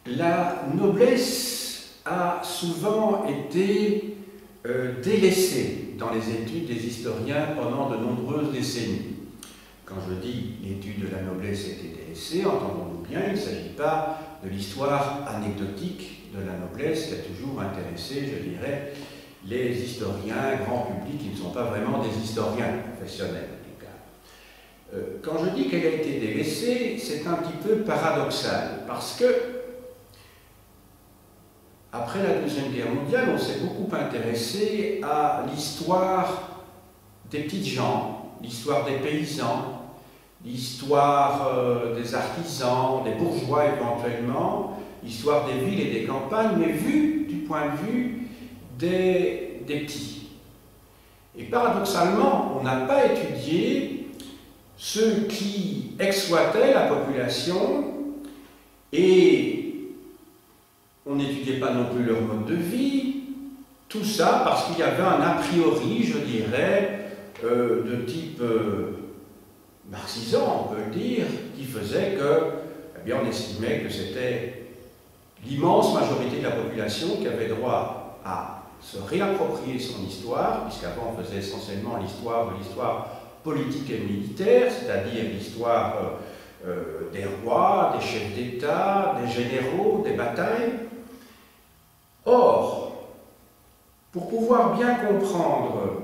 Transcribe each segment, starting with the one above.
La noblesse a souvent été délaissée dans les études des historiens pendant de nombreuses décennies. Quand je dis l'étude de la noblesse a été délaissée, entendons-nous bien, il ne s'agit pas de l'histoire anecdotique de la noblesse qui a toujours intéressé, je dirais, les historiens grand public qui ne sont pas vraiment des historiens professionnels. Quand je dis qu'elle a été délaissée, c'est un petit peu paradoxal, parce que après la Deuxième Guerre mondiale, on s'est beaucoup intéressé à l'histoire des petites gens, l'histoire des paysans, l'histoire des artisans, des bourgeois éventuellement, l'histoire des villes et des campagnes, mais vue du point de vue des petits. Et paradoxalement, on n'a pas étudié ceux qui exploitaient la population et on n'étudiait pas non plus leur mode de vie, tout ça parce qu'il y avait un a priori, je dirais, de type marxisant, on peut le dire, qui faisait que, eh bien, on estimait que c'était l'immense majorité de la population qui avait droit à se réapproprier son histoire, puisqu'avant on faisait essentiellement l'histoire politique et militaire, c'est-à-dire l'histoire des rois, des chefs d'État, des généraux, des batailles. Or, pour pouvoir bien comprendre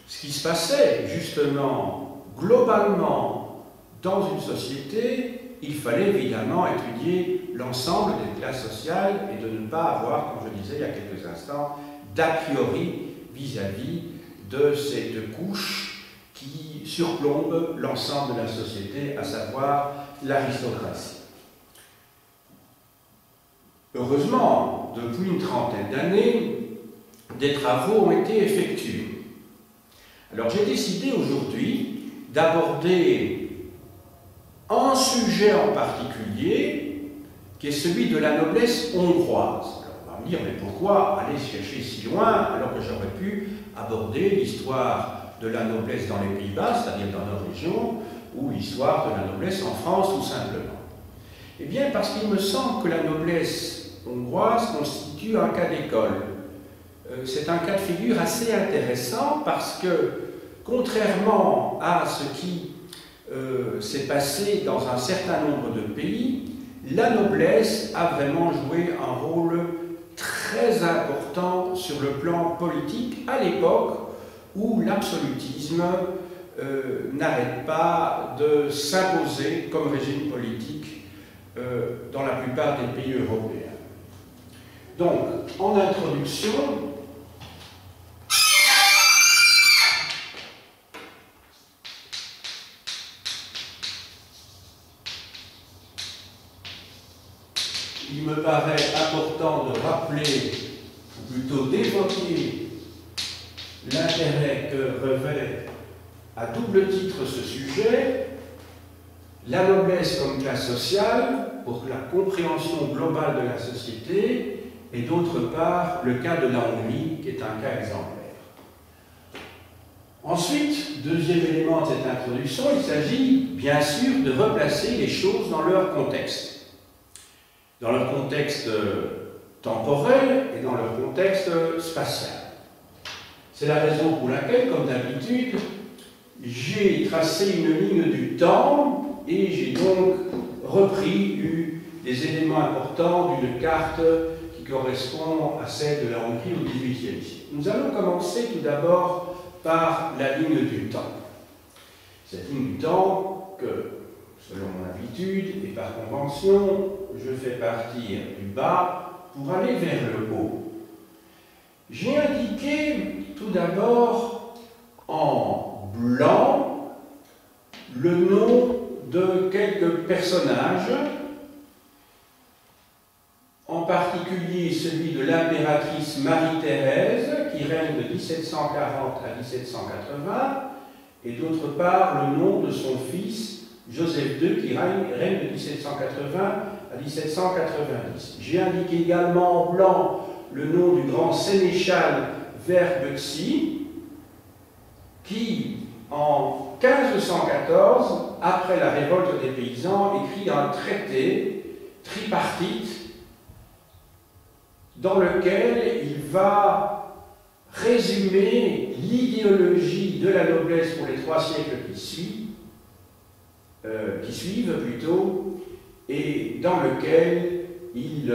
ce qui se passait justement globalement dans une société, il fallait évidemment étudier l'ensemble des classes sociales et de ne pas avoir, comme je disais il y a quelques instants, d'a priori vis-à-vis de ces deux couches qui surplombe l'ensemble de la société, à savoir l'aristocratie. Heureusement, depuis une trentaine d'années, des travaux ont été effectués. Alors j'ai décidé aujourd'hui d'aborder un sujet en particulier, qui est celui de la noblesse hongroise. Alors on va me dire, mais pourquoi aller chercher si loin alors que j'aurais pu aborder l'histoire de la noblesse dans les Pays-Bas, c'est-à-dire dans nos régions, ou l'histoire de la noblesse en France, tout simplement? Eh bien, parce qu'il me semble que la noblesse hongroise constitue un cas d'école. C'est un cas de figure assez intéressant parce que, contrairement à ce qui s'est passé dans un certain nombre de pays, la noblesse a vraiment joué un rôle très important sur le plan politique à l'époque où l'absolutisme n'arrête pas de s'imposer comme régime politique dans la plupart des pays européens. Donc, en introduction, il me paraît important de rappeler, ou plutôt d'évoquer, l'intérêt que revêt à double titre ce sujet, la noblesse comme classe sociale, pour la compréhension globale de la société, et d'autre part, le cas de la Hongrie, qui est un cas exemplaire. Ensuite, deuxième élément de cette introduction, il s'agit bien sûr de replacer les choses dans leur contexte. Dans leur contexte temporel et dans leur contexte spatial. C'est la raison pour laquelle, comme d'habitude, j'ai tracé une ligne du temps et j'ai donc repris des éléments importants d'une carte qui correspond à celle de la Hongrie au XVIIIe siècle. Nous allons commencer tout d'abord par la ligne du temps. Cette ligne du temps que, selon mon habitude et par convention, je fais partir du bas pour aller vers le haut. J'ai indiqué tout d'abord en blanc le nom de quelques personnages, en particulier celui de l'impératrice Marie-Thérèse qui règne de 1740 à 1780 et d'autre part le nom de son fils Joseph II qui règne de 1780 à 1790. J'ai indiqué également en blanc le nom du grand sénéchal Verbeuxy, qui, en 1514, après la révolte des paysans, écrit un traité tripartite dans lequel il va résumer l'idéologie de la noblesse pour les 3 siècles qui suivent plutôt, et dans lequel il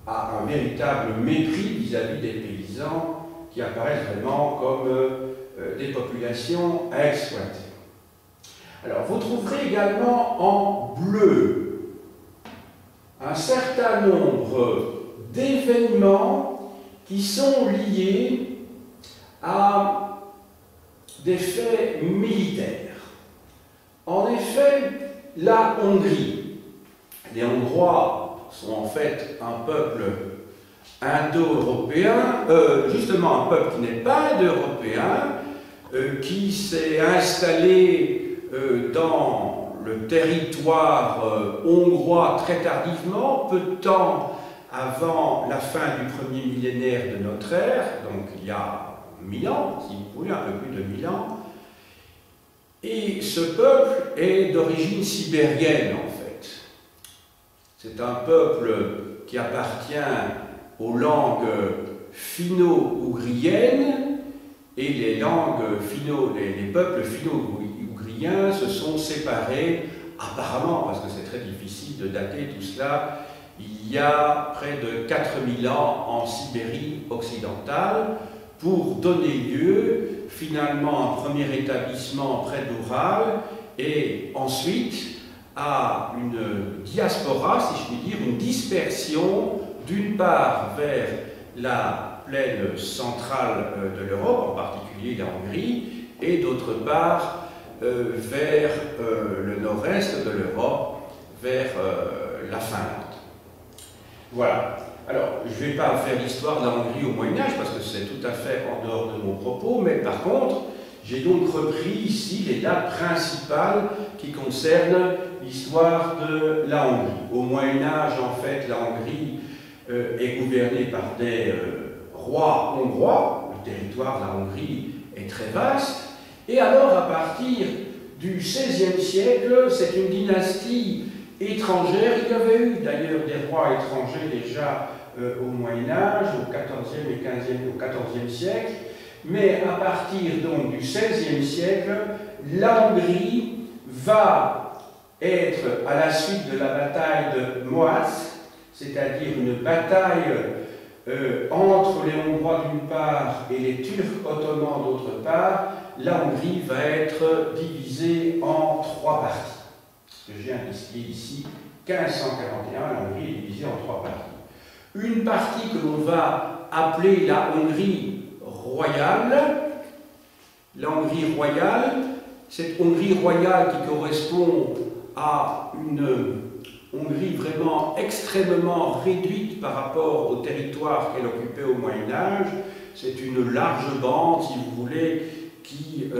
a un véritable mépris vis-à-vis des paysans qui apparaissent vraiment comme des populations à exploiter. Alors, vous trouverez également en bleu un certain nombre d'événements qui sont liés à des faits militaires. En effet, la Hongrie, les Hongrois sont en fait un peuple indo-européen, justement un peuple qui n'est pas indo-européen, qui s'est installé dans le territoire hongrois très tardivement, peu de temps avant la fin du premier millénaire de notre ère, donc il y a 1000 ans, si vous voulez, un peu plus de 1000 ans. Et ce peuple est d'origine sibérienne, en fait. C'est un peuple qui appartient aux langues finno-ougriennes, et les peuples finno-ougriens se sont séparés, apparemment, parce que c'est très difficile de dater tout cela, il y a près de 4000 ans en Sibérie occidentale, pour donner lieu finalement à un premier établissement près d'Oural et ensuite à une diaspora, si je puis dire, une dispersion d'une part vers la plaine centrale de l'Europe, en particulier la Hongrie, et d'autre part vers le nord-est de l'Europe, vers la Finlande. Voilà. Alors, je ne vais pas faire l'histoire de la Hongrie au Moyen-Âge, parce que c'est tout à fait en dehors de mon propos, mais par contre, j'ai donc repris ici les dates principales qui concernent l'histoire de la Hongrie. Au Moyen-Âge, en fait, la Hongrie est gouvernée par des rois hongrois. Le territoire de la Hongrie est très vaste. Et alors, à partir du XVIe siècle, c'est une dynastie étrangère. Il y avait eu d'ailleurs des rois étrangers déjà au Moyen-Âge, au XIVe et au XIVe siècle, mais à partir donc du XVIe siècle, la Hongrie va être, à la suite de la bataille de Mohács, c'est-à-dire une bataille entre les Hongrois d'une part et les Turcs ottomans d'autre part, la Hongrie va être divisée en 3 parties. Ce que j'ai indiqué ici, 1541, la Hongrie est divisée en 3 parties. Une partie que l'on va appeler la Hongrie royale. La Hongrie royale, cette Hongrie royale qui correspond à une Hongrie vraiment extrêmement réduite par rapport au territoire qu'elle occupait au Moyen-Âge. C'est une large bande, si vous voulez, qui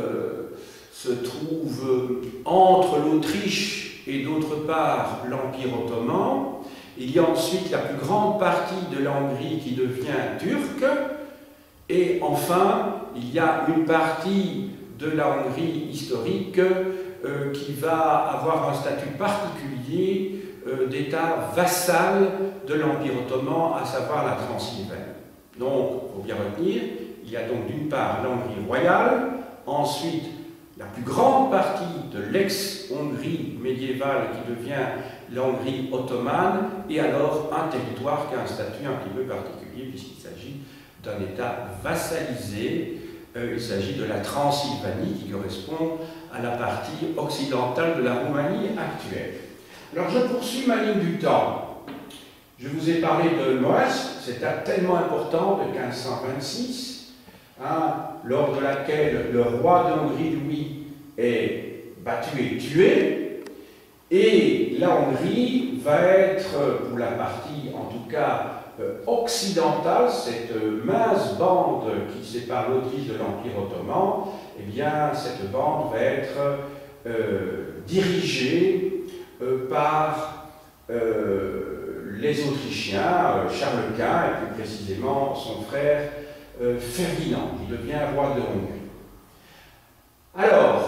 se trouve entre l'Autriche et d'autre part l'Empire ottoman. Il y a ensuite la plus grande partie de la Hongrie qui devient turque. Et enfin, il y a une partie de la Hongrie historique qui va avoir un statut particulier d'État vassal de l'Empire ottoman, à savoir la Transylvanie. Donc, il faut bien retenir, il y a donc d'une part la Hongrie royale, ensuite la plus grande partie de l'ex-Hongrie médiévale qui devient la Hongrie ottomane, et alors un territoire qui a un statut un petit peu particulier puisqu'il s'agit d'un État vassalisé. Il s'agit de la Transylvanie qui correspond à la partie occidentale de la Roumanie actuelle. Alors je poursuis ma ligne du temps. Je vous ai parlé de Mohács, cette date tellement importante de 1526, lors de laquelle le roi de Hongrie, Louis, est battu et tué, et la Hongrie va être, pour la partie en tout cas occidentale, cette mince bande qui sépare l'Autriche de l'Empire ottoman, eh bien cette bande va être dirigée par les Autrichiens, Charles Quint et plus précisément son frère Ferdinand, qui devient roi de Hongrie. Alors,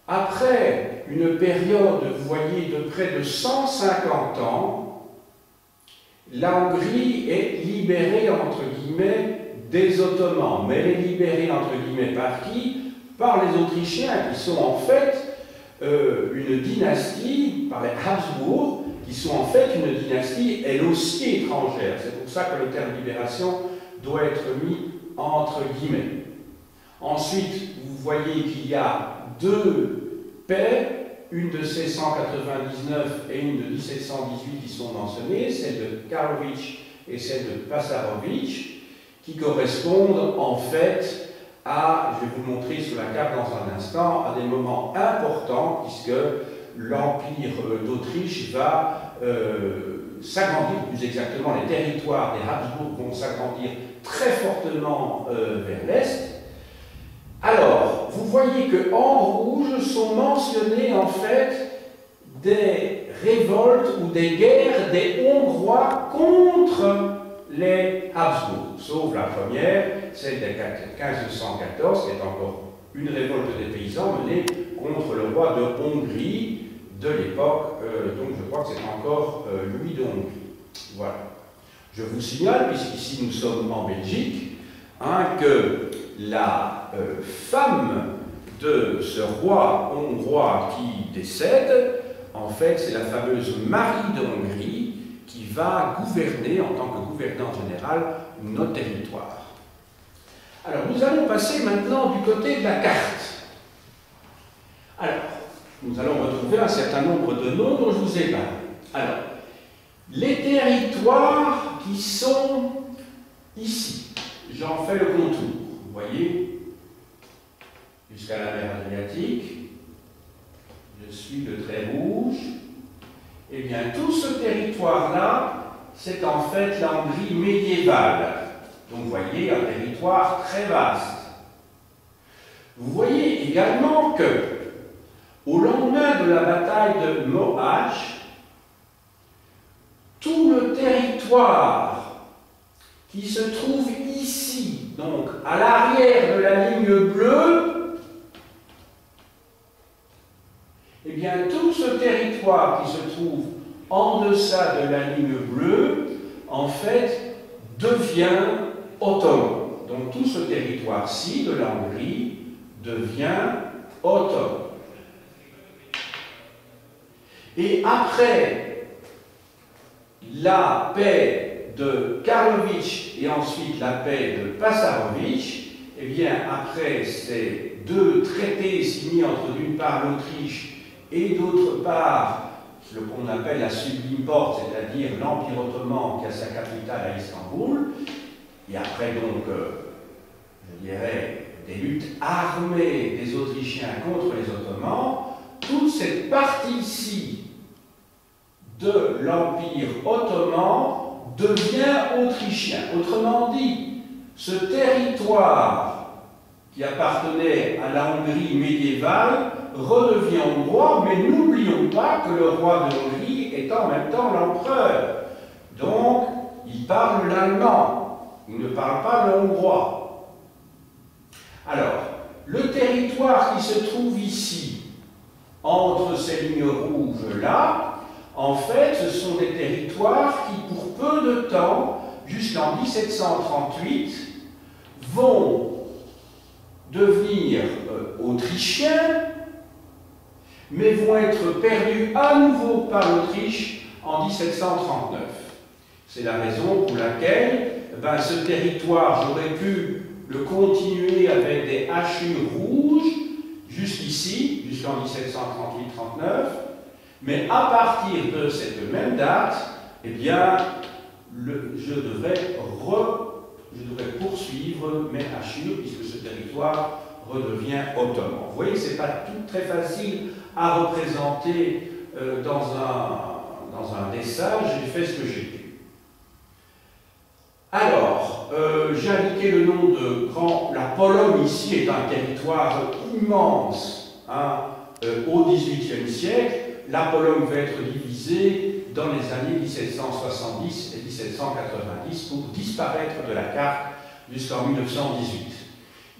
après une période, vous voyez, de près de 150 ans, la Hongrie est libérée, entre guillemets, des Ottomans. Mais elle est libérée, entre guillemets, par qui? Par les Autrichiens, qui sont en fait une dynastie, par les Habsbourg, qui sont en fait une dynastie, elle aussi étrangère. C'est pour ça que le terme libération doit être mis entre guillemets. Ensuite, vous voyez qu'il y a deux paix, une de 1699 et une de 1718 qui sont mentionnées, celle de Karlovitch et celle de Passarovitch, qui correspondent en fait à, je vais vous montrer sur la carte dans un instant, à des moments importants, puisque l'Empire d'Autriche va s'agrandir, plus exactement les territoires des Habsbourg vont s'agrandir très fortement vers l'Est. Alors, vous voyez qu'en rouge sont mentionnés en fait des révoltes ou des guerres des Hongrois contre les Habsbourg, sauf la première, celle de 1514, qui est encore une révolte des paysans menée contre le roi de Hongrie de l'époque, donc je crois que c'est encore Louis de Hongrie. Voilà. Je vous signale, puisqu'ici nous sommes en Belgique, que la femme de ce roi hongrois qui décède, en fait, c'est la fameuse Marie de Hongrie qui va gouverner, en tant que gouvernante générale, notre territoire. Alors, nous allons passer maintenant du côté de la carte. Alors, nous allons retrouver un certain nombre de noms dont je vous ai parlé. Alors, les territoires qui sont ici, j'en fais le contour, vous voyez, jusqu'à la mer Adriatique, je suis le trait rouge, et bien tout ce territoire-là, c'est en fait la Hongrie médiévale. Donc vous voyez, un territoire très vaste. Vous voyez également que, au lendemain de la bataille de Mohács, tout le territoire qui se trouve ici, donc à l'arrière de la ligne bleue, eh bien tout ce territoire qui se trouve en deçà de la ligne bleue, en fait, devient ottoman. Donc tout ce territoire-ci de la Hongrie devient ottoman. Et après la paix de Karlovitch et ensuite la paix de Passarovitch, eh bien après ces deux traités signés entre d'une part l'Autriche et d'autre part ce qu'on appelle la Sublime Porte, c'est-à-dire l'Empire ottoman qui a sa capitale à Istanbul, et après donc, je dirais, des luttes armées des Autrichiens contre les Ottomans, toute cette partie-ci de l'Empire ottoman devient autrichien. Autrement dit, ce territoire qui appartenait à la Hongrie médiévale redevient hongrois, mais n'oublions pas que le roi de Hongrie est en même temps l'empereur. Donc, il parle l'allemand, il ne parle pas le hongrois. Alors, le territoire qui se trouve ici, entre ces lignes rouges-là, en fait, ce sont des territoires qui, pour peu de temps, jusqu'en 1738, vont devenir autrichiens, mais vont être perdus à nouveau par l'Autriche en 1739. C'est la raison pour laquelle ce territoire, j'aurais pu le continuer avec des hachures rouges jusqu'ici, jusqu'en 1738-39, mais à partir de cette même date, eh bien, je devrais poursuivre mes hachures puisque ce territoire redevient ottoman. Vous voyez, ce n'est pas tout très facile à représenter dans un dessin, j'ai fait ce que j'ai pu. Alors, j'ai indiqué le nom de la Pologne ici est un territoire immense au XVIIIe siècle. La Pologne va être divisée dans les années 1770 et 1790 pour disparaître de la carte jusqu'en 1918.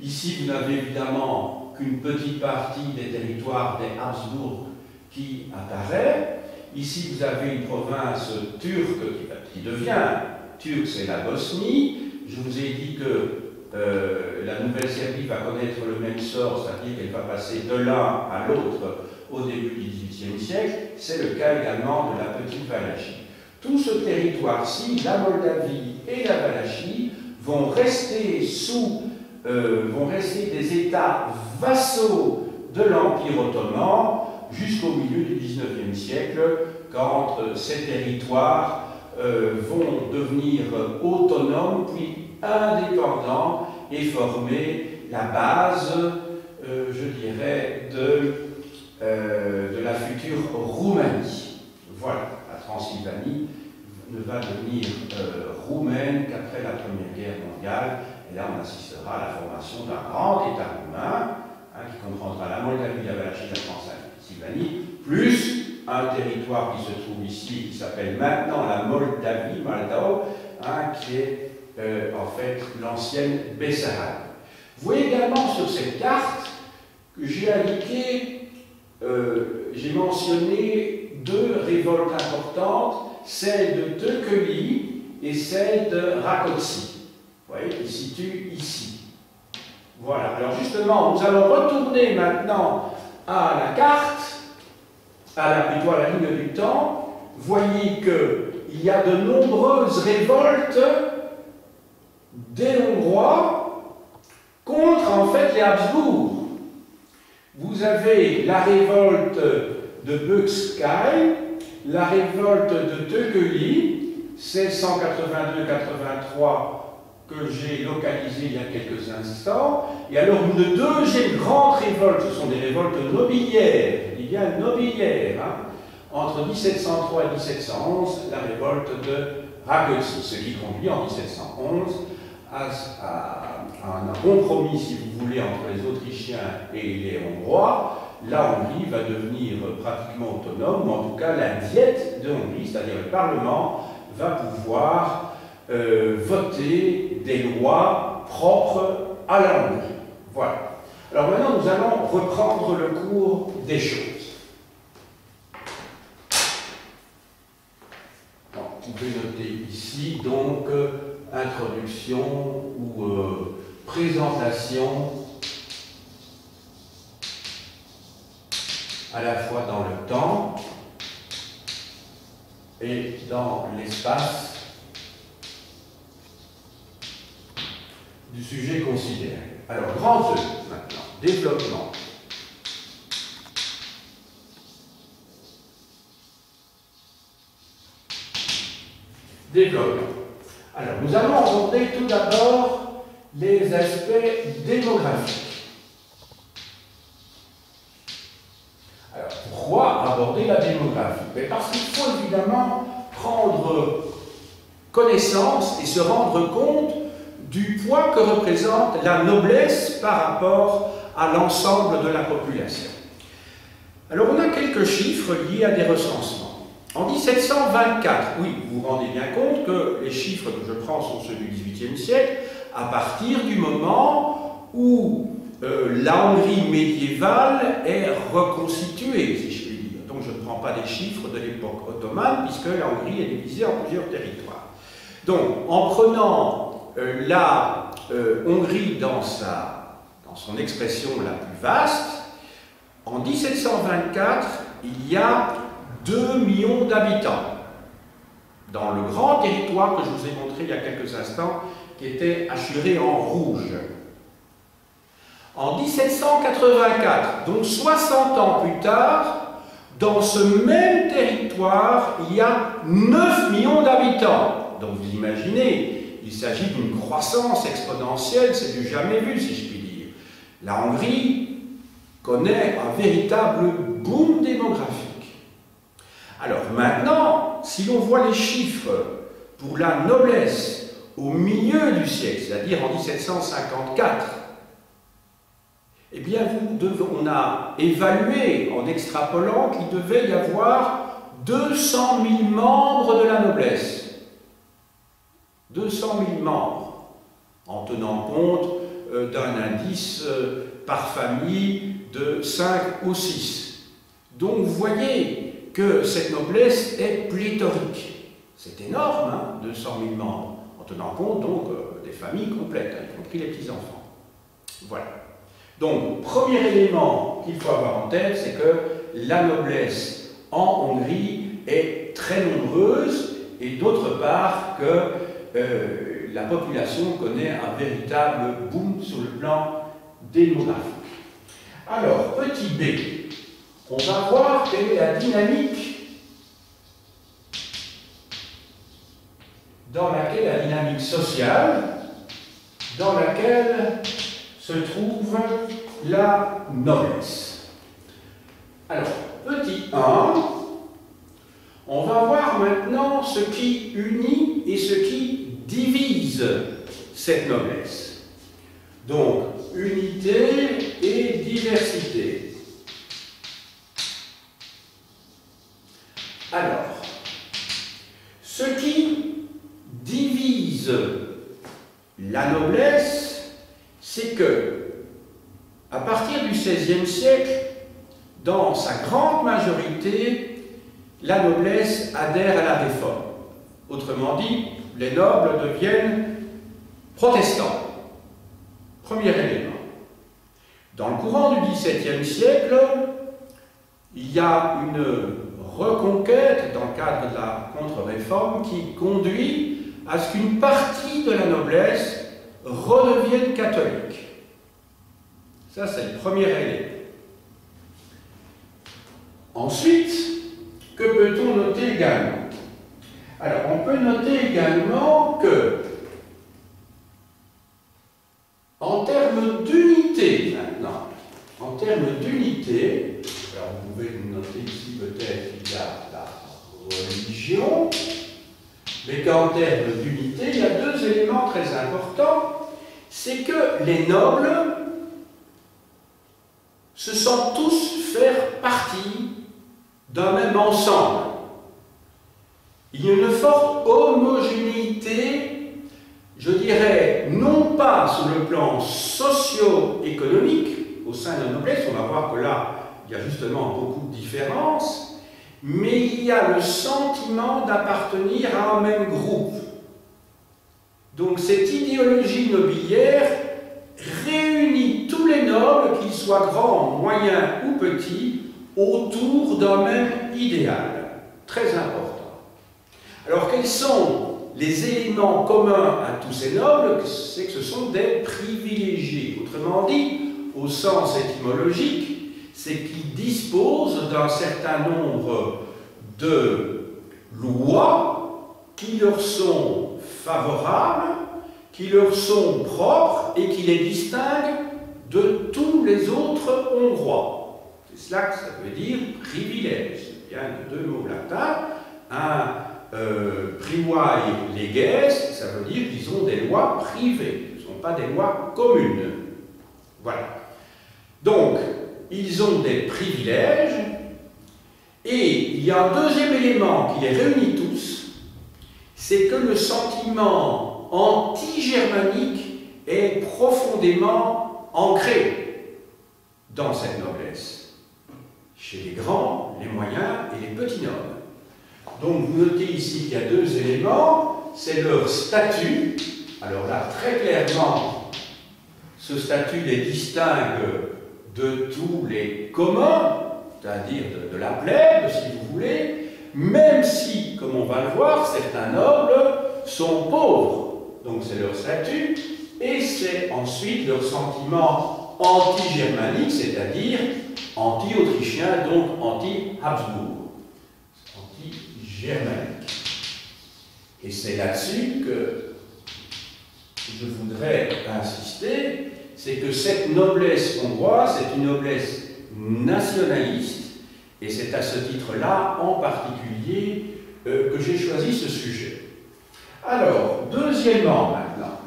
Ici, vous n'avez évidemment qu'une petite partie des territoires des Habsbourg qui apparaît. Ici, vous avez une province turque qui devient turque, c'est la Bosnie. Je vous ai dit que la Nouvelle-Serbie va connaître le même sort, c'est-à-dire qu'elle va passer de l'un à l'autre au début du XVIIIe siècle. C'est le cas également de la Petite Valachie. Tout ce territoire-ci, la Moldavie et la Valachie, vont rester des États vassaux de l'Empire ottoman jusqu'au milieu du XIXe siècle, quand ces territoires vont devenir autonomes, puis indépendants, et former la base, je dirais, de la future Roumanie. Voilà, la Transylvanie ne va devenir roumaine qu'après la Première Guerre mondiale, et là on assistera à la formation d'un grand État roumain, qui comprendra la Moldavie, la Valachie, la Transylvanie, plus un territoire qui se trouve ici, qui s'appelle maintenant la Moldavie, Moldau, qui est en fait l'ancienne Bessarabie. Vous voyez également sur cette carte que j'ai indiqué, j'ai mentionné deux révoltes importantes, celle de Tököli et celle de Rákóczi, vous voyez, qui se situe ici. Voilà, alors justement, nous allons retourner maintenant à la carte, plutôt à la ligne du temps. Voyez qu'il y a de nombreuses révoltes des Hongrois contre en fait les Habsbourg. Vous avez la révolte de Böcskai, la révolte de Tököli, 1682-83, que j'ai localisé il y a quelques instants. Et alors une deuxième grande révolte, ce sont des révoltes nobiliaires, il y a une nobiliaire, entre 1703 et 1711, la révolte de Rákóczi, ce qui conduit en 1711 à un compromis, si vous voulez, entre les Autrichiens et les Hongrois. La Hongrie va devenir pratiquement autonome, ou en tout cas la diète de Hongrie, c'est-à-dire le Parlement, va pouvoir voter des lois propres à la Hongrie. Voilà. Alors maintenant, nous allons reprendre le cours des choses. Bon, vous pouvez noter ici, donc, introduction ou présentation à la fois dans le temps et dans l'espace du sujet considéré. Alors, grand E maintenant, développement. Développement. Alors, nous allons aborder tout d'abord les aspects démographiques. Alors, pourquoi aborder la démographie? Parce qu'il faut évidemment prendre connaissance et se rendre compte du poids que représente la noblesse par rapport à l'ensemble de la population. Alors, on a quelques chiffres liés à des recensements. En 1724, oui, vous vous rendez bien compte que les chiffres que je prends sont ceux du XVIIIe siècle, à partir du moment où la Hongrie médiévale est reconstituée, si je puis dire. Donc je ne prends pas des chiffres de l'époque ottomane, puisque la Hongrie est divisée en plusieurs territoires. Donc, en prenant la Hongrie dans son expression la plus vaste, en 1724, il y a 2 millions d'habitants dans le grand territoire que je vous ai montré il y a quelques instants, qui était hachuré en rouge. En 1784, donc 60 ans plus tard, dans ce même territoire, il y a 9 millions d'habitants. Donc vous imaginez, il s'agit d'une croissance exponentielle, c'est du jamais vu, si je puis dire. La Hongrie connaît un véritable boom démographique. Alors maintenant, si l'on voit les chiffres pour la noblesse au milieu du siècle, c'est-à-dire en 1754, eh bien, on a évalué, en extrapolant, qu'il devait y avoir 200 000 membres de la noblesse. 200 000 membres, en tenant compte d'un indice par famille de 5 ou 6. Donc, vous voyez, que cette noblesse est pléthorique. C'est énorme, hein, 200 000 membres, en tenant compte donc des familles complètes, y compris les petits-enfants. Voilà. Donc, premier élément qu'il faut avoir en tête, c'est que la noblesse en Hongrie est très nombreuse, et d'autre part que la population connaît un véritable boom sur le plan démographique. Alors, petit b, on va voir quelle est la dynamique la dynamique sociale dans laquelle se trouve la noblesse. Alors, petit 1, on va voir maintenant ce qui unit et ce qui divise cette noblesse. Donc, unité et diversité. Alors, ce qui divise la noblesse, c'est que, à partir du XVIe siècle, dans sa grande majorité, la noblesse adhère à la réforme. Autrement dit, les nobles deviennent protestants. Premier élément. Dans le courant du XVIIe siècle, il y a une reconquête dans le cadre de la contre-réforme qui conduit à ce qu'une partie de la noblesse redevienne catholique. Ça, c'est le premier élément. Ensuite, que peut-on noter également? Alors, on peut noter également que, en termes d'unité maintenant, en termes d'unité, alors vous pouvez noter ici peut-être qu'il y a la religion, mais qu'en termes d'unité, il y a deux éléments très importants. C'est que les nobles se sentent tous faire partie d'un même ensemble. Il y a une forte homogénéité, je dirais, non pas sur le plan socio-économique, au sein de la noblesse, on va voir que là, il y a justement beaucoup de différences, mais il y a le sentiment d'appartenir à un même groupe. Donc cette idéologie nobiliaire réunit tous les nobles, qu'ils soient grands, moyens ou petits, autour d'un même idéal. Très important. Alors quels sont les éléments communs à tous ces nobles? C'est que ce sont des privilégiés. Autrement dit, au sens étymologique, c'est qu'ils disposent d'un certain nombre de lois qui leur sont favorables, qui leur sont propres et qui les distinguent de tous les autres Hongrois. C'est cela que ça veut dire privilège. Il y a deux mots latins. Un privae leges, ça veut dire qu'ils ont des lois privées, ce ne sont pas des lois communes. Voilà. Donc, ils ont des privilèges, et il y a un deuxième élément qui les réunit tous, c'est que le sentiment anti-germanique est profondément ancré dans cette noblesse, chez les grands, les moyens et les petits nobles. Donc vous notez ici qu'il y a deux éléments, c'est leur statut. Alors là, très clairement, ce statut les distingue de tous les communs, c'est-à-dire de la plèbe, si vous voulez, même si, comme on va le voir, certains nobles sont pauvres. Donc c'est leur statut, et c'est ensuite leur sentiment anti-germanique, c'est-à-dire anti-autrichien, donc anti-Habsbourg. Germanique. Et c'est là-dessus que je voudrais insister, c'est que cette noblesse hongroise, c'est une noblesse nationaliste, et c'est à ce titre-là, en particulier, que j'ai choisi ce sujet. Alors, deuxièmement maintenant,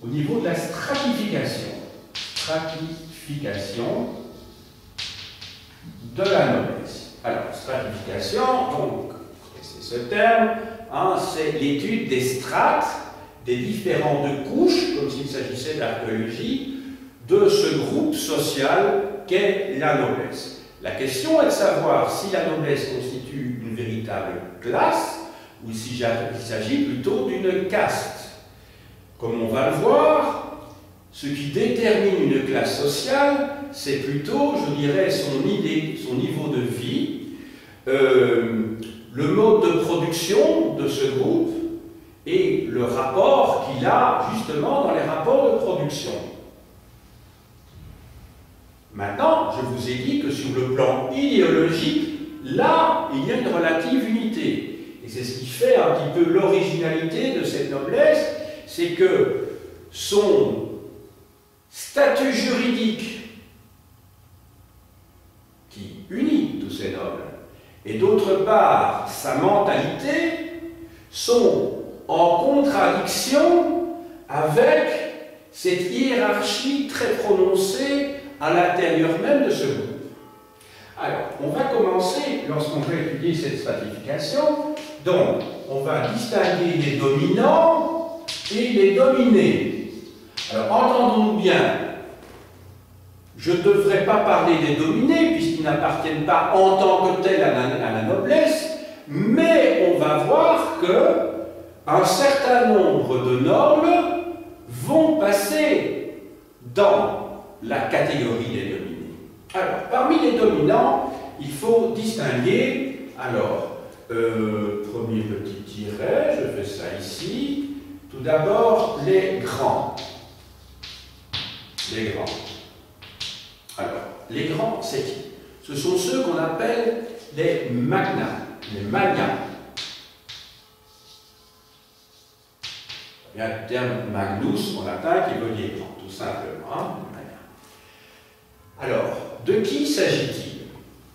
au niveau de la stratification de la noblesse. Alors, stratification, donc, c'est ce terme, hein, c'est l'étude des strates, des différentes couches, comme s'il s'agissait d'archéologie, de ce groupe social qu'est la noblesse. La question est de savoir si la noblesse constitue une véritable classe ou s'il s'agit plutôt d'une caste. Comme on va le voir, ce qui détermine une classe sociale, c'est plutôt, je dirais, son niveau de vie, le mode de production de ce groupe et le rapport qu'il a justement dans les rapports de production. Maintenant, je vous ai dit que sur le plan idéologique, là, il y a une relative unité. Et c'est ce qui fait un petit peu l'originalité de cette noblesse, c'est que son statut juridique qui unit tous ces nobles, et d'autre part sa mentalité, sont en contradiction avec cette hiérarchie très prononcée à l'intérieur même de ce groupe. Alors, on va commencer, lorsqu'on va étudier cette stratification, donc on va distinguer les dominants et les dominés. Alors, entendons-nous bien, je ne devrais pas parler des dominés, puisqu'ils n'appartiennent pas en tant que tels à la noblesse, mais on va voir qu'un certain nombre de nobles vont passer dans la catégorie des dominés. Alors, parmi les dominants, il faut distinguer, alors, premier petit tiret, je fais ça ici, tout d'abord, les grands. Les grands. Alors, les grands, c'est qui? Ce sont ceux qu'on appelle les magna, les magnats. Il y a le terme magnus en latin qui veut dire grand, tout simplement. Hein, alors, de qui s'agit-il?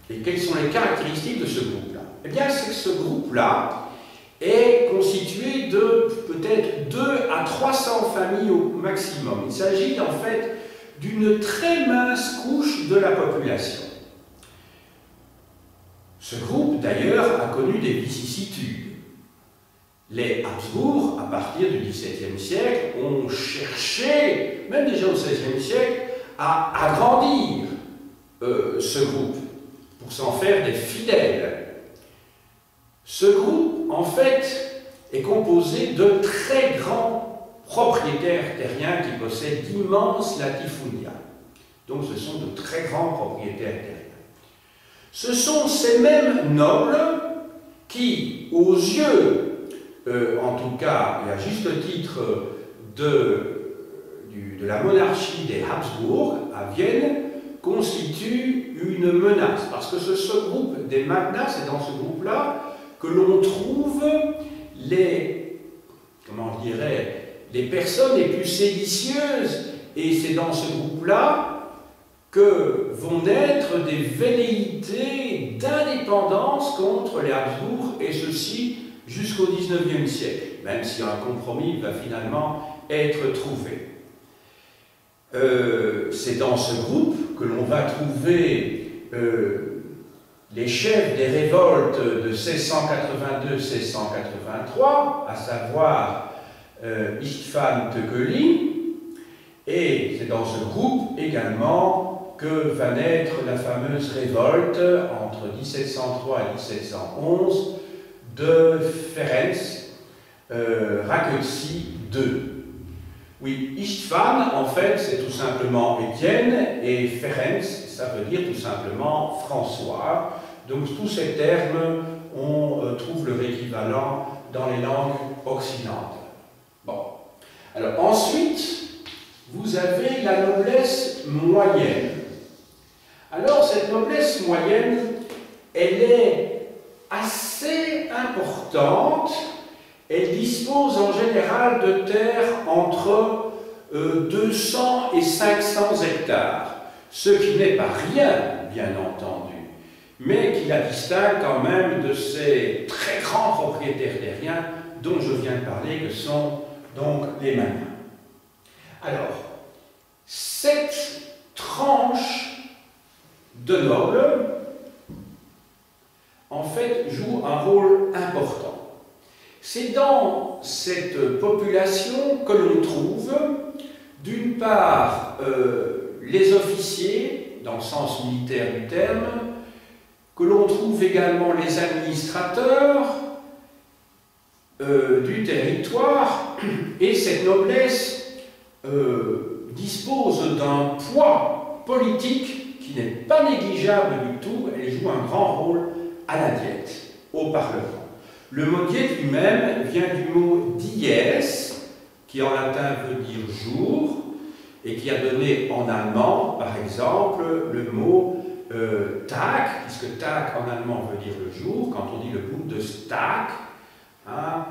Et quelles sont les caractéristiques de ce groupe-là? Eh bien, c'est que ce groupe-là est constitué de peut-être 2 à 300 familles au maximum. Il s'agit en fait d'une très mince couche de la population. Ce groupe, d'ailleurs, a connu des vicissitudes. Les Habsbourg, à partir du XVIIe siècle, ont cherché, même déjà au XVIe siècle, à agrandir ce groupe pour s'en faire des fidèles. Ce groupe, en fait, est composé de très grands propriétaires terriens qui possèdent d'immenses latifundia. Donc ce sont de très grands propriétaires terriens. Ce sont ces mêmes nobles qui, aux yeux, en tout cas, et à juste titre, de la monarchie des Habsbourg à Vienne, constituent une menace. Parce que ce groupe des magnats, c'est dans ce groupe-là que l'on trouve comment je dirais, les personnes les plus séditieuses, et c'est dans ce groupe-là que vont naître des velléités d'indépendance contre les Habsbourg, et ceci jusqu'au XIXe siècle, même si un compromis va finalement être trouvé. C'est dans ce groupe que l'on va trouver les chefs des révoltes de 1682-1683, à savoir István Tököli, et c'est dans ce groupe également que va naître la fameuse révolte entre 1703 et 1711 de Ferenc Rákóczi II. Oui, István, en fait, c'est tout simplement Étienne, et Ferenc, ça veut dire tout simplement François. Donc tous ces termes, on trouve leur équivalent dans les langues occidentales. Bon. Alors ensuite, vous avez la noblesse moyenne. Alors cette noblesse moyenne, elle est assez importante. Elle dispose en général de terres entre 200 et 500 hectares, ce qui n'est pas rien, bien entendu, mais qui la distingue quand même de ces très grands propriétaires terriens dont je viens de parler, que sont donc les magnats. Alors, cette tranche de nobles, en fait, joue un rôle important. C'est dans cette population que l'on trouve, d'une part, les officiers, dans le sens militaire du terme, que l'on trouve également les administrateurs du territoire, et cette noblesse dispose d'un poids politique qui n'est pas négligeable du tout. Elle joue un grand rôle à la diète, au Parlement. Le mot diète lui-même vient du mot dies, qui en latin veut dire jour, et qui a donné en allemand, par exemple, le mot Tag, puisque Tag en allemand veut dire le jour. Quand on dit le Bundestag, hein,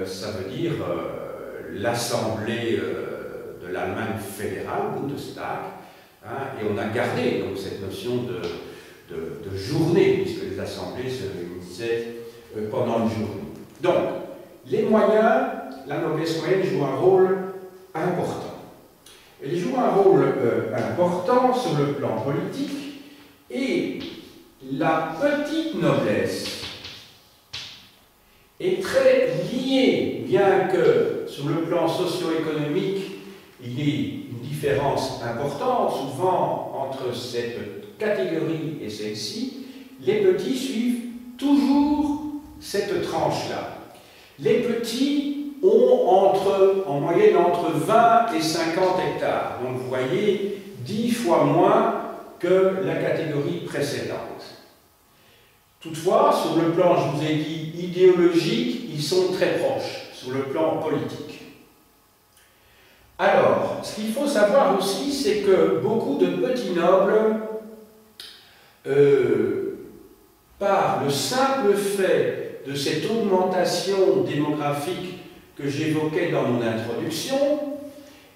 ça veut dire l'Assemblée de l'Allemagne fédérale, Bundestag, hein, et on a gardé donc cette notion de journée, puisque les assemblées se réunissaient pendant une journée. Donc, les moyens, la noblesse moyenne joue un rôle important. Elle joue un rôle important sur le plan politique, et la petite noblesse est très liée, bien que sur le plan socio-économique, il y ait une différence importante souvent entre cette catégorie et celle-ci. Les petits suivent toujours cette tranche-là. Les petits ont en moyenne entre 20 et 50 hectares. Donc vous voyez 10 fois moins que la catégorie précédente. Toutefois, sur le plan, je vous ai dit, idéologique, ils sont très proches, sur le plan politique. Alors, ce qu'il faut savoir aussi, c'est que beaucoup de petits nobles, par le simple fait de cette augmentation démographique que j'évoquais dans mon introduction,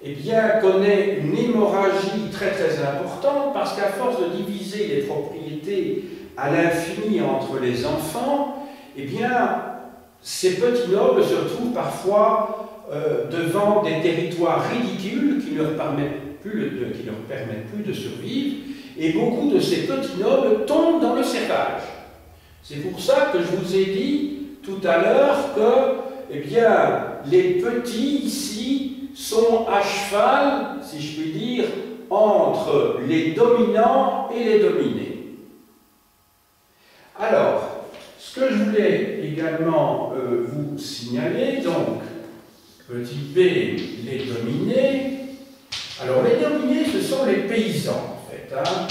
eh bien, connaît une hémorragie très très importante, parce qu'à force de diviser les propriétés à l'infini entre les enfants, eh bien, ces petits nobles se retrouvent parfois devant des territoires ridicules qui ne leur permettent plus de survivre, et beaucoup de ces petits nobles tombent dans le servage. C'est pour ça que je vous ai dit tout à l'heure que, eh bien, les petits ici sont à cheval, si je puis dire, entre les dominants et les dominés. Alors, ce que je voulais également vous signaler, donc, petit b, les dominés. Alors, les dominés, ce sont les paysans, en fait. Hein.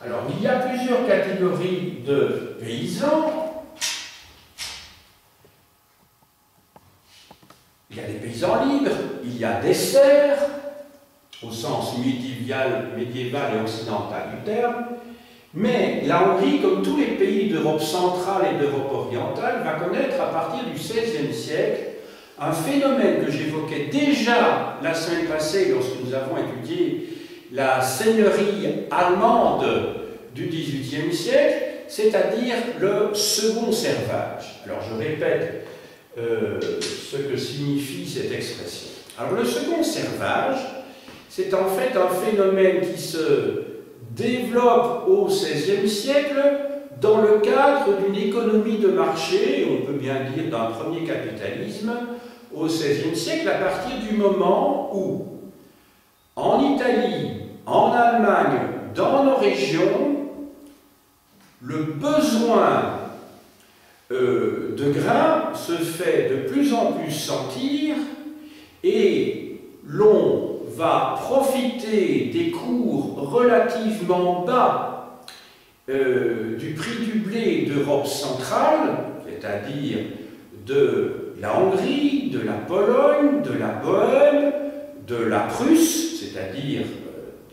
Alors, il y a plusieurs catégories de paysans. Il y a des paysans libres, il y a des serfs, au sens médiéval et occidental du terme. Mais la Hongrie, comme tous les pays d'Europe centrale et d'Europe orientale, va connaître à partir du XVIe siècle un phénomène que j'évoquais déjà la semaine passée lorsque nous avons étudié la seigneurie allemande du XVIIIe siècle, c'est-à-dire le second servage. Alors je répète ce que signifie cette expression. Alors le second servage, c'est en fait un phénomène qui se développe au XVIe siècle dans le cadre d'une économie de marché, on peut bien dire d'un premier capitalisme, au XVIe siècle, à partir du moment où, en Italie, en Allemagne, dans nos régions, le besoin de grains se fait de plus en plus sentir, et l'on va profiter des cours relativement bas du prix du blé d'Europe centrale, c'est-à-dire de la Hongrie, de la Pologne, de la Bohême, de la Prusse, c'est-à-dire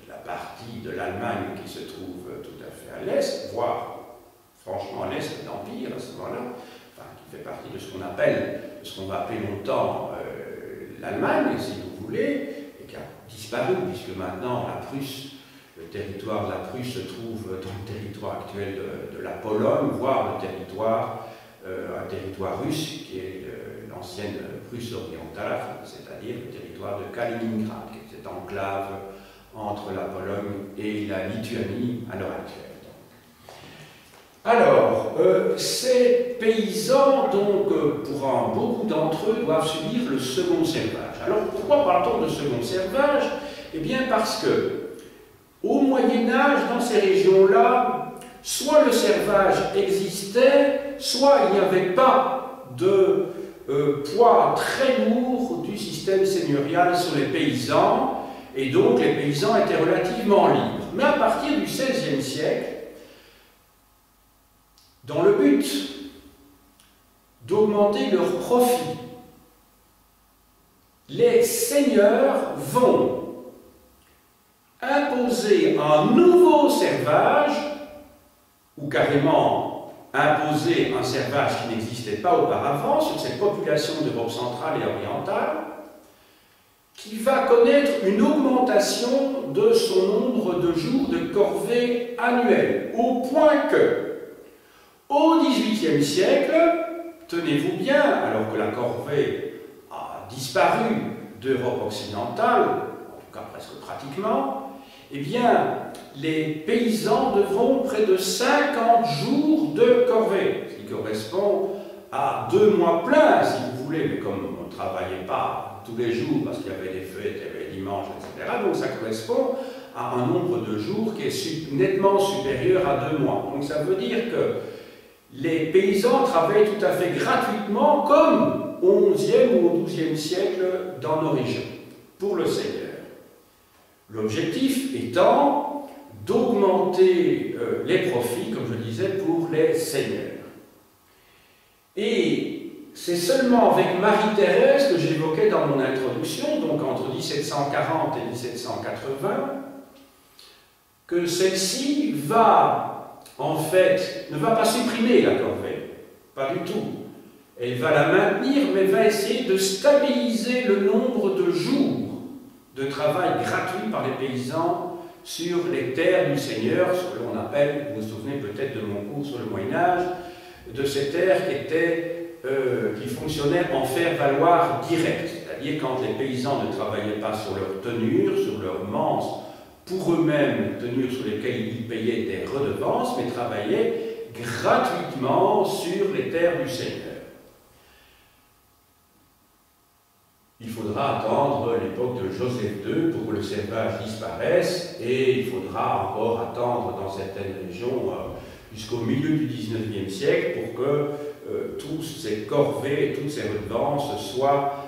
la partie de l'Allemagne qui se trouve tout à fait à l'est, voire franchement à l'est de l'Empire à ce moment-là, enfin, qui fait partie de ce qu'on appelle, de ce qu'on va appeler longtemps l'Allemagne, si vous voulez, qui a disparu, puisque maintenant la Prusse, le territoire de la Prusse se trouve dans le territoire actuel de la Pologne, voire un territoire russe, qui est l'ancienne Prusse orientale, c'est-à-dire le territoire de Kaliningrad, qui est cette enclave entre la Pologne et la Lituanie à l'heure actuelle. Alors, ces paysans, donc, pour beaucoup d'entre eux, doivent subir le second servage. Alors, pourquoi parle-t-on de second servage? Eh bien, parce que, Au Moyen-Âge, dans ces régions-là, soit le servage existait, soit il n'y avait pas de poids très lourd du système seigneurial sur les paysans, et donc les paysans étaient relativement libres. Mais à partir du XVIe siècle, dans le but d'augmenter leurs profits, les seigneurs vont imposer un nouveau servage, ou carrément imposer un servage qui n'existait pas auparavant sur cette population d'Europe centrale et orientale, qui va connaître une augmentation de son nombre de jours de corvée annuelle, au point que, au XVIIIe siècle, tenez-vous bien, alors que la corvée a disparu d'Europe occidentale, en tout cas presque pratiquement, eh bien, les paysans devront près de 50 jours de corvée, ce qui correspond à 2 mois pleins, si vous voulez, mais comme on ne travaillait pas tous les jours, parce qu'il y avait des fêtes, il y avait les dimanches, etc., donc ça correspond à un nombre de jours qui est nettement supérieur à 2 mois. Donc ça veut dire que les paysans travaillent tout à fait gratuitement, comme au XIe ou au XIIe siècle dans nos régions, pour le seigneur. L'objectif étant d'augmenter les profits, comme je disais, pour les seigneurs. Et c'est seulement avec Marie-Thérèse que j'évoquais dans mon introduction, donc entre 1740 et 1780, que celle-ci va, en fait, ne va pas supprimer la corvée, pas du tout. Elle va la maintenir, mais va essayer de stabiliser le nombre de jours de travail gratuit par les paysans sur les terres du Seigneur, ce que l'on appelle, vous vous souvenez peut-être de mon cours sur le Moyen-Âge, de ces terres qui fonctionnaient en faire-valoir direct, c'est-à-dire quand les paysans ne travaillaient pas sur leur tenure, sur leurs manses, pour eux-mêmes, tenures sur lesquelles ils payaient des redevances, mais travaillaient gratuitement sur les terres du Seigneur. Il faudra attendre l'époque de Joseph II pour que le servage disparaisse, et il faudra encore attendre dans certaines régions jusqu'au milieu du XIXe siècle pour que toutes ces corvées et toutes ces redevances soient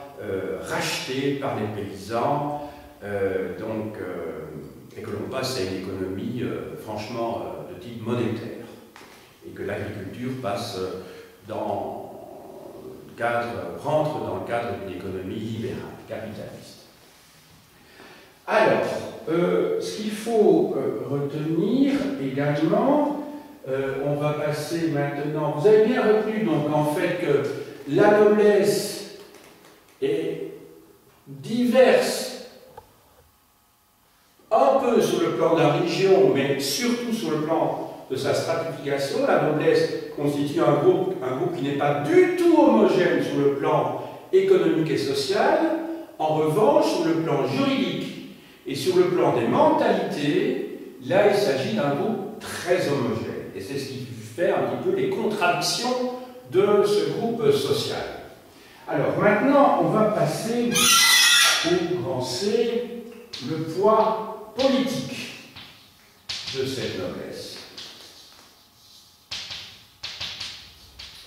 rachetées par les paysans, et que l'on passe à une économie franchement de type monétaire, et que l'agriculture passe rentre dans le cadre d'une économie libérale, capitaliste. Alors, ce qu'il faut retenir également, on va passer maintenant, vous avez bien retenu donc en fait que la noblesse est diverse un peu sur le plan de la région, mais surtout sur le plan de sa stratification. La noblesse constitue un groupe qui n'est pas du tout homogène sur le plan économique et social. En revanche, sur le plan juridique et sur le plan des mentalités, là, il s'agit d'un groupe très homogène. Et c'est ce qui fait un petit peu les contradictions de ce groupe social. Alors, maintenant, on va passer au grand C, le poids politique de cette noblesse.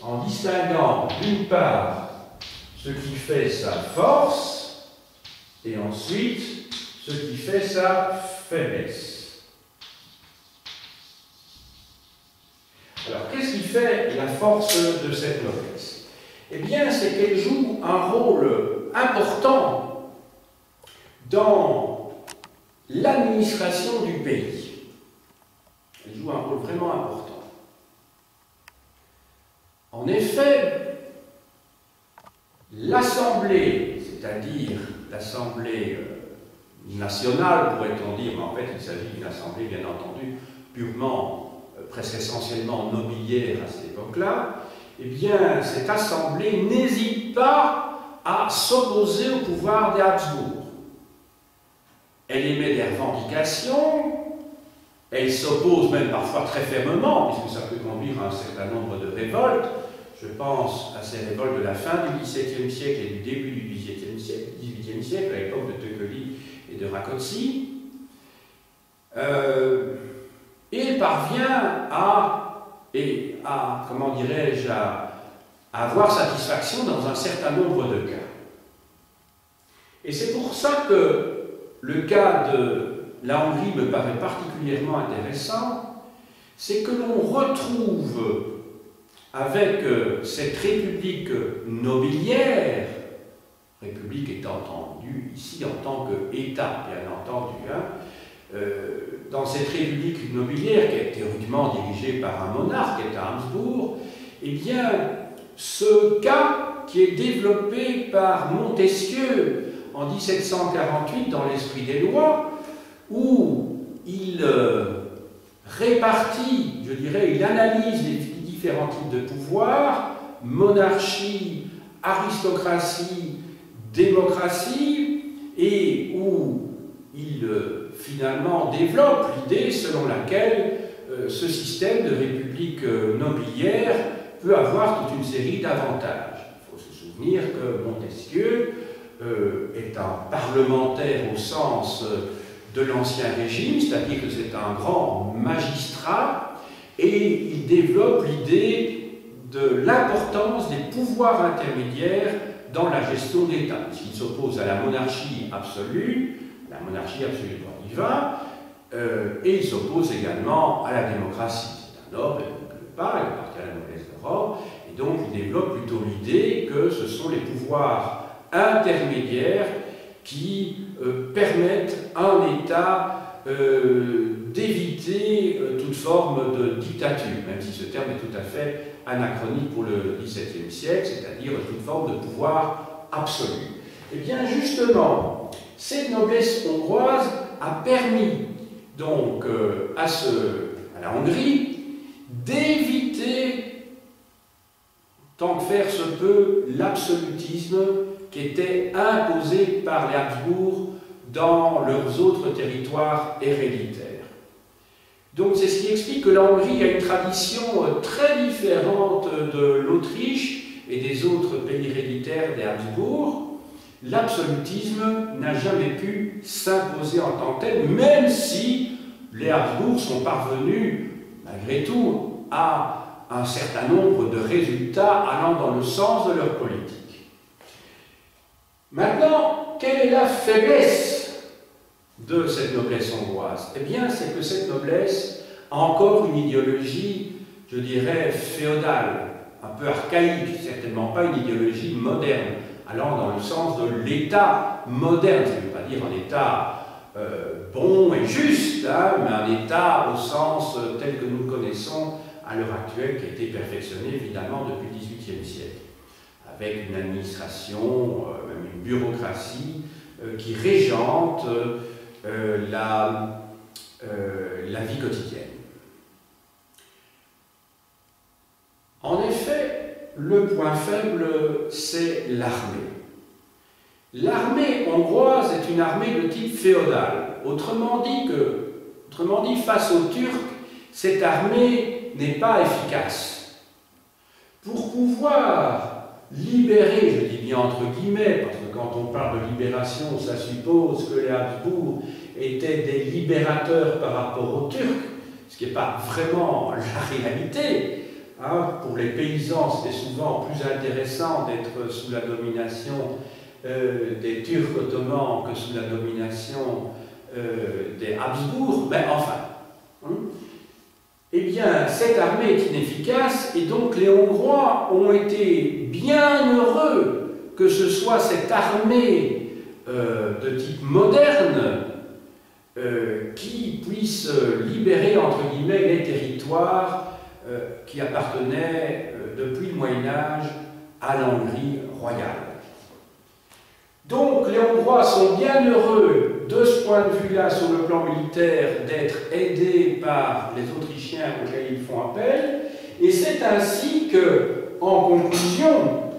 En distinguant d'une part ce qui fait sa force et ensuite ce qui fait sa faiblesse. Alors, qu'est-ce qui fait la force de cette noblesse? Eh bien, c'est qu'elle joue un rôle important dans l'administration du pays. Elle joue un rôle vraiment important. En effet, l'Assemblée, c'est-à-dire l'Assemblée nationale, pourrait-on dire, mais en fait il s'agit d'une Assemblée, bien entendu, purement, presque essentiellement nobiliaire à cette époque-là, eh bien, cette Assemblée n'hésite pas à s'opposer au pouvoir des Habsbourg. Elle émet des revendications, elle s'oppose même parfois très fermement, puisque ça peut conduire à un certain nombre de révoltes. Je pense à ces révoltes de la fin du XVIIe siècle et du début du XVIIIe siècle, à l'époque de Tocqueville et de Rákóczi. Et elle il parvient comment dirais-je, à avoir satisfaction dans un certain nombre de cas. Et c'est pour ça que le cas de la Hongrie me paraît particulièrement intéressant, c'est que l'on retrouve avec cette république nobiliaire, république étant entendue ici en tant qu'État, bien entendu, dans cette république nobiliaire qui est théoriquement dirigée par un monarque, qui est à Habsbourg, eh bien, ce cas qui est développé par Montesquieu en 1748 dans l'Esprit des lois, où il répartit, je dirais, il analyse les différents types de pouvoirs, monarchie, aristocratie, démocratie, et où il finalement développe l'idée selon laquelle ce système de république nobiliaire peut avoir toute une série d'avantages. Il faut se souvenir que Montesquieu est un parlementaire au sens de l'Ancien Régime, c'est-à-dire que c'est un grand magistrat, et il développe l'idée de l'importance des pouvoirs intermédiaires dans la gestion d'État. Il s'oppose à la monarchie absolue de droit divin, et il s'oppose également à la démocratie. C'est un noble, il ne peut pas, il appartient à la noblesse de Rome, et donc il développe plutôt l'idée que ce sont les pouvoirs intermédiaires qui permettent à un État d'éviter toute forme de dictature, même si ce terme est tout à fait anachronique pour le XVIIe siècle, c'est-à-dire toute forme de pouvoir absolu. Eh bien, justement, cette noblesse hongroise a permis donc à la Hongrie d'éviter, tant que faire se peut, l'absolutisme qui était imposé par les Habsbourg dans leurs autres territoires héréditaires. Donc c'est ce qui explique que la Hongrie a une tradition très différente de l'Autriche et des autres pays héréditaires des Habsbourg. L'absolutisme n'a jamais pu s'imposer en tant que tel, même si les Habsbourg sont parvenus, malgré tout, à un certain nombre de résultats allant dans le sens de leur politique. Maintenant, quelle est la faiblesse de cette noblesse hongroise? Eh bien, c'est que cette noblesse a encore une idéologie, je dirais, féodale, un peu archaïque, certainement pas une idéologie moderne, allant dans le sens de l'État moderne. Ça ne veut pas dire un État bon et juste, mais un État au sens tel que nous le connaissons à l'heure actuelle, qui a été perfectionné évidemment depuis le XVIIIe siècle, avec une administration, même une bureaucratie qui régente la vie quotidienne. En effet, le point faible, c'est l'armée. L'armée hongroise est une armée de type féodal. Autrement dit, face aux Turcs, cette armée n'est pas efficace. Pour pouvoir libérer, je dis bien entre guillemets, parce que quand on parle de libération, ça suppose que les Habsbourg étaient des libérateurs par rapport aux Turcs, ce qui n'est pas vraiment la réalité. Pour les paysans, c'était souvent plus intéressant d'être sous la domination des Turcs ottomans que sous la domination des Habsbourg, mais enfin. Eh bien, cette armée est inefficace et donc les Hongrois ont été bien heureux que ce soit cette armée de type moderne qui puisse libérer, entre guillemets, les territoires qui appartenaient depuis le Moyen-Âge à la Hongrie royale. Donc les Hongrois sont bien heureux de ce point de vue-là, sur le plan militaire, d'être aidés par les Autrichiens auxquels ils font appel, et c'est ainsi que, en conclusion,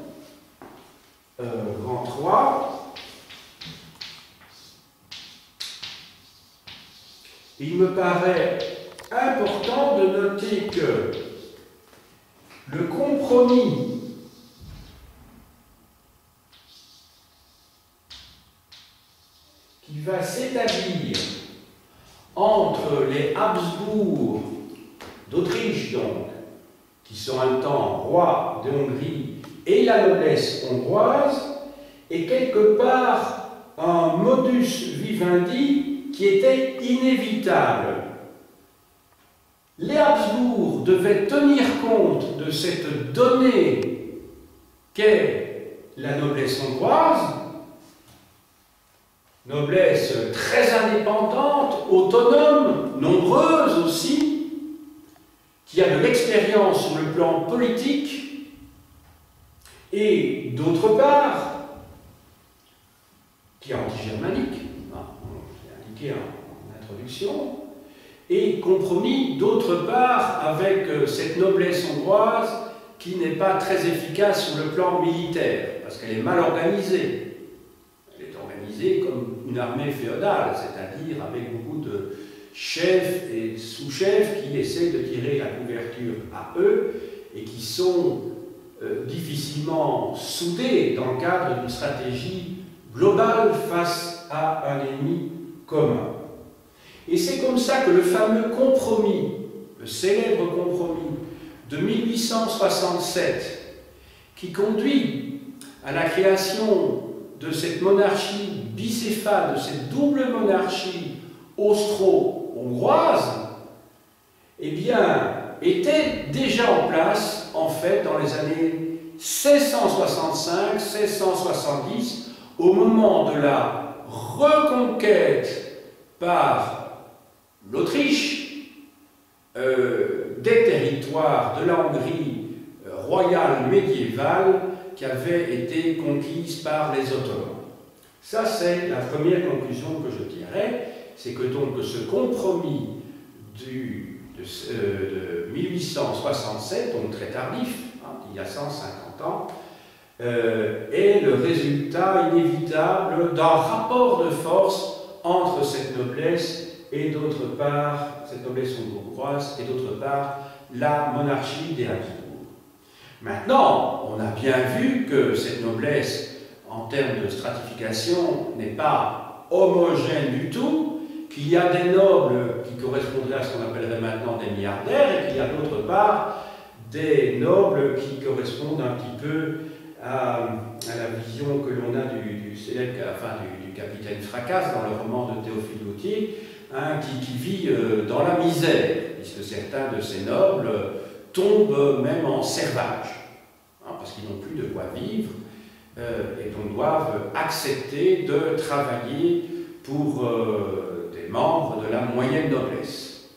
rang 3, il me paraît important de noter que le compromis qui va s'établir entre les Habsbourg d'Autriche, donc, qui sont un temps rois de Hongrie, et la noblesse hongroise, est quelque part un modus vivendi qui était inévitable. Les Habsbourg devaient tenir compte de cette donnée qu'est la noblesse hongroise, noblesse très indépendante, autonome, nombreuse aussi, qui a de l'expérience sur le plan politique, et d'autre part, qui est anti-germanique, qui est indiqué en introduction, et compromis d'autre part avec cette noblesse hongroise qui n'est pas très efficace sur le plan militaire, parce qu'elle est mal organisée. Elle est organisée comme une armée féodale, c'est-à-dire avec beaucoup de chefs et sous-chefs qui essaient de tirer la couverture à eux et qui sont difficilement soudés dans le cadre d'une stratégie globale face à un ennemi commun. Et c'est comme ça que le fameux compromis, le célèbre compromis de 1867, qui conduit à la création de cette monarchie bicéphale, de cette double monarchie austro-hongroise, eh bien, était déjà en place, en fait, dans les années 1665-1670, au moment de la reconquête par l'Autriche des territoires de la Hongrie royale médiévale qui avaient été conquises par les Ottomans. Ça, c'est la première conclusion que je tirais, c'est que donc ce compromis de 1867, donc très tardif, il y a 150 ans, est le résultat inévitable d'un rapport de force entre cette noblesse et d'autre part, cette noblesse hongroise, et d'autre part, la monarchie des Habsbourg. Maintenant, on a bien vu que cette noblesse, en termes de stratification, n'est pas homogène du tout, qu'il y a des nobles qui correspondraient à ce qu'on appellerait maintenant des milliardaires, et qu'il y a d'autre part des nobles qui correspondent un petit peu à la vision que l'on a du célèbre, enfin du capitaine Fracasse dans le roman de Théophile Gautier, qui vit dans la misère, puisque certains de ces nobles tombent même en servage, parce qu'ils n'ont plus de quoi vivre, et donc doivent accepter de travailler pour des membres de la moyenne noblesse.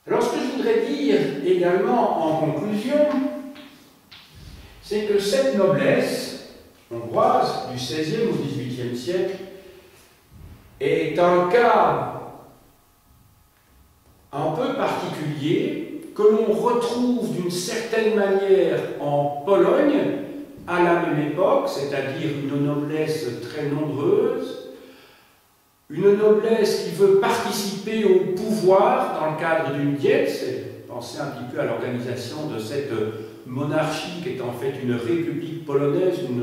Alors ce que je voudrais dire également en conclusion, c'est que cette noblesse hongroise du XVIe au XVIIIe siècle est un cas un peu particulier que l'on retrouve d'une certaine manière en Pologne à la même époque, c'est-à-dire une noblesse très nombreuse, une noblesse qui veut participer au pouvoir dans le cadre d'une diète, c'est penser un petit peu à l'organisation de cette monarchie qui est en fait une république polonaise, ou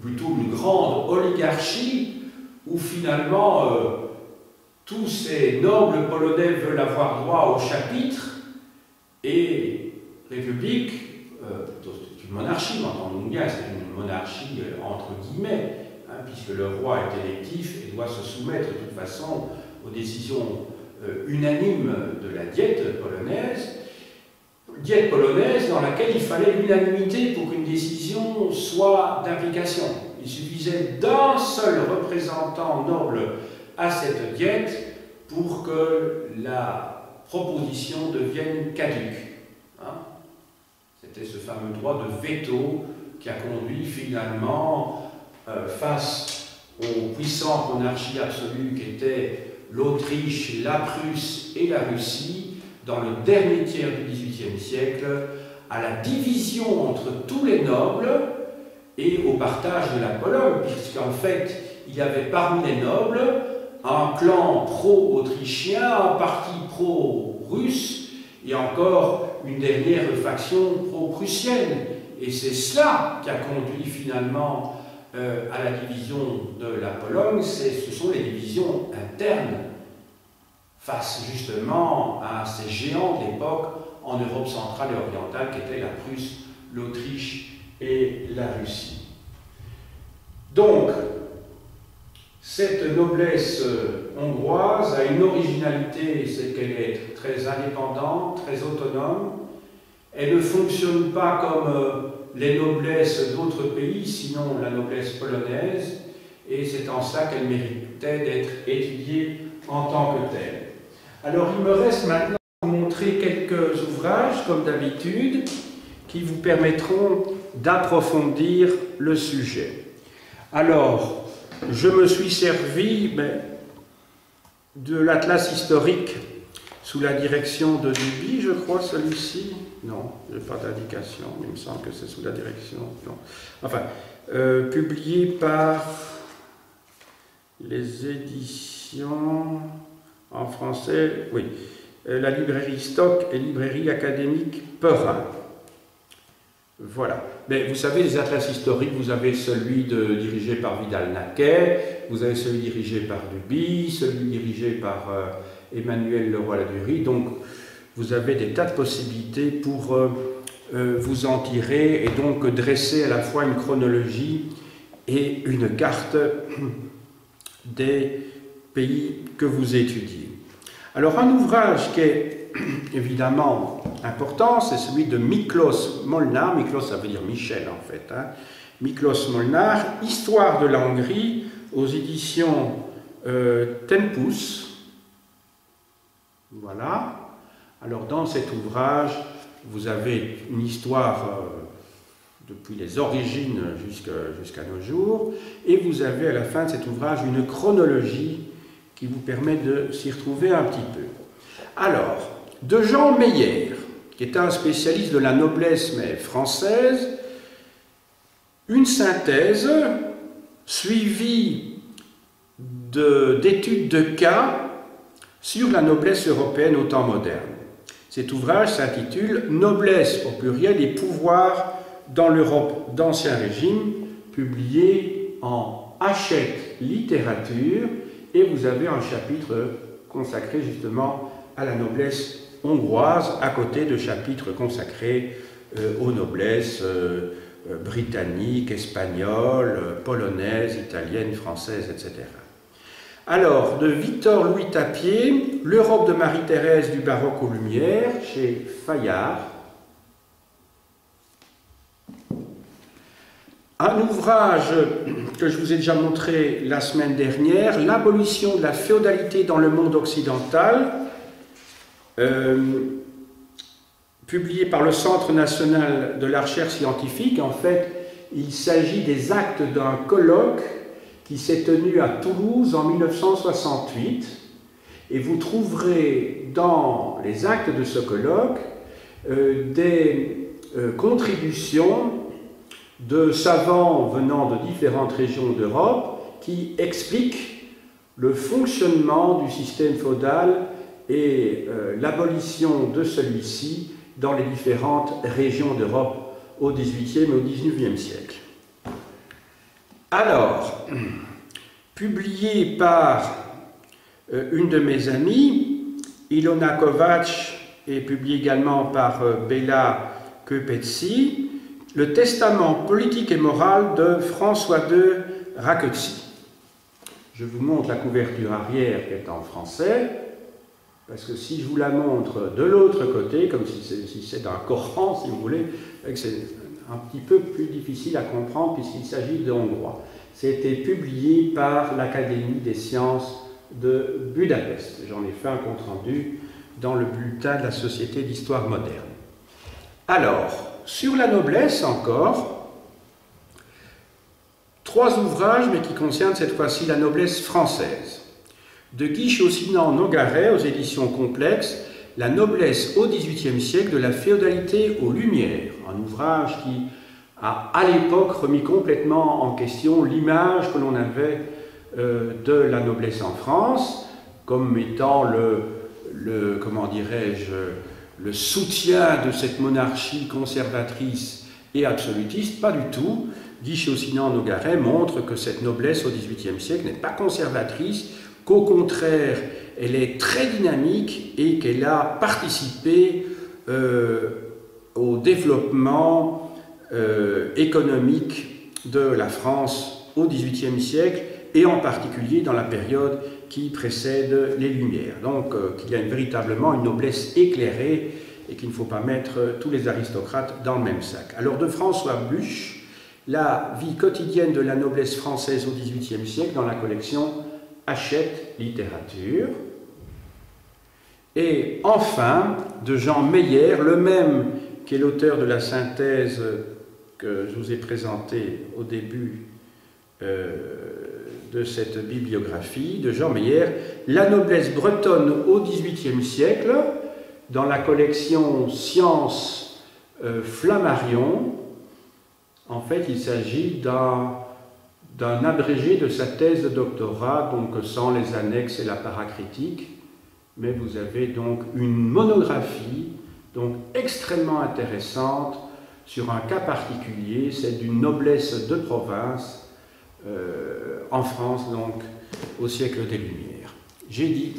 plutôt une grande oligarchie, où finalement tous ces nobles polonais veulent avoir droit au chapitre, et république, c'est une monarchie, entendons bien, c'est une monarchie entre guillemets, puisque le roi est électif et doit se soumettre de toute façon aux décisions unanimes de la diète polonaise dans laquelle il fallait l'unanimité pour qu'une décision soit d'application. Il suffisait d'un seul représentant noble à cette diète pour que la proposition devienne caduque. C'était ce fameux droit de veto qui a conduit finalement, face aux puissantes monarchies absolues qu'étaient l'Autriche, la Prusse et la Russie, dans le dernier tiers du XVIIIe siècle, à la division entre tous les nobles et au partage de la Pologne, puisqu'en fait, il y avait parmi les nobles un clan pro-autrichien, un parti pro-russe, et encore une dernière faction pro-prussienne. Et c'est cela qui a conduit finalement à la division de la Pologne, ce sont les divisions internes face justement à ces géants de l'époque en Europe centrale et orientale qu'étaient la Prusse, l'Autriche et la Russie. Donc, cette noblesse hongroise a une originalité, c'est qu'elle est très indépendante, très autonome. Elle ne fonctionne pas comme les noblesses d'autres pays, sinon la noblesse polonaise, et c'est en cela qu'elle méritait d'être étudiée en tant que telle. Alors il me reste maintenant de vous montrer quelques ouvrages, comme d'habitude, qui vous permettront d'approfondir le sujet. Alors, je me suis servi de l'atlas historique sous la direction de Duby, je crois, celui-ci. Non, je n'ai pas d'indication, mais il me semble que c'est sous la direction. Non. Enfin, publié par les éditions en français, oui, la librairie Stock et librairie académique Perrin. Voilà. Mais vous savez, les atlas historiques, vous avez celui dirigé par Vidal-Naquet, vous avez celui dirigé par Duby, celui dirigé par Emmanuel Leroy-Ladurie. Donc, vous avez des tas de possibilités pour vous en tirer et donc dresser à la fois une chronologie et une carte des pays que vous étudiez. Alors, un ouvrage qui est évidemment important, c'est celui de Miklos Molnár. Miklos, ça veut dire Michel, en fait. Hein. Miklos Molnár, Histoire de la Hongrie, aux éditions Tempus. Voilà. Alors, dans cet ouvrage, vous avez une histoire depuis les origines jusqu'à nos jours, et vous avez à la fin de cet ouvrage une chronologie qui vous permet de s'y retrouver un petit peu. Alors, de Jean Meyer, qui est un spécialiste de la noblesse mais française, une synthèse suivie d'études de cas sur la noblesse européenne au temps moderne. Cet ouvrage s'intitule « Noblesse au pluriel et pouvoir dans l'Europe d'Ancien Régime », publié en Hachette Littérature, et vous avez un chapitre consacré justement à la noblesse hongroise, à côté de chapitres consacrés aux noblesses britanniques, espagnoles, polonaises, italiennes, françaises, etc. Alors, de Victor Louis Tapier, L'Europe de Marie-Thérèse du baroque aux Lumières, chez Fayard. Un ouvrage que je vous ai déjà montré la semaine dernière, L'abolition de la féodalité dans le monde occidental, publié par le Centre national de la recherche scientifique. En fait, il s'agit des actes d'un colloque qui s'est tenu à Toulouse en 1968, et vous trouverez dans les actes de ce colloque des contributions de savants venant de différentes régions d'Europe qui expliquent le fonctionnement du système féodal et l'abolition de celui-ci dans les différentes régions d'Europe au XVIIIe et au XIXe siècle. Alors, publié par une de mes amies, Ilona Kovacs, et publié également par Béla Köpetsy, le testament politique et moral de François II Rákóczi. Je vous montre la couverture arrière qui est en français, parce que si je vous la montre de l'autre côté, comme si c'est d'un Coran, si vous voulez, c'est un petit peu plus difficile à comprendre puisqu'il s'agit de hongrois. C'était publié par l'Académie des sciences de Budapest. J'en ai fait un compte-rendu dans le bulletin de la Société d'histoire moderne. Alors, sur la noblesse encore, 3 ouvrages, mais qui concernent cette fois-ci la noblesse française. De Guy Chaussinan-Nogaret aux éditions Complexes, La noblesse au XVIIIe siècle, de la féodalité aux Lumières. Un ouvrage qui a à l'époque remis complètement en question l'image que l'on avait de la noblesse en France, comme étant comment dirais-je, le soutien de cette monarchie conservatrice et absolutiste. Pas du tout. Guy Chaussinan-Nogaret montre que cette noblesse au XVIIIe siècle n'est pas conservatrice, qu'au contraire, elle est très dynamique et qu'elle a participé au développement économique de la France au XVIIIe siècle et en particulier dans la période qui précède les Lumières. Donc qu'il y a véritablement une noblesse éclairée et qu'il ne faut pas mettre tous les aristocrates dans le même sac. Alors de François Buch, la vie quotidienne de la noblesse française au XVIIIe siècle dans la collection Hachette Littérature. Et enfin, de Jean Meyer, le même qui est l'auteur de la synthèse que je vous ai présentée au début de cette bibliographie, de Jean Meyer, La noblesse bretonne au XVIIIe siècle, dans la collection Sciences Flammarion. En fait, il s'agit d'un abrégé de sa thèse de doctorat, donc sans les annexes et la paracritique, mais vous avez donc une monographie donc extrêmement intéressante sur un cas particulier, c'est d'une noblesse de province en France, donc au siècle des Lumières. J'ai dit.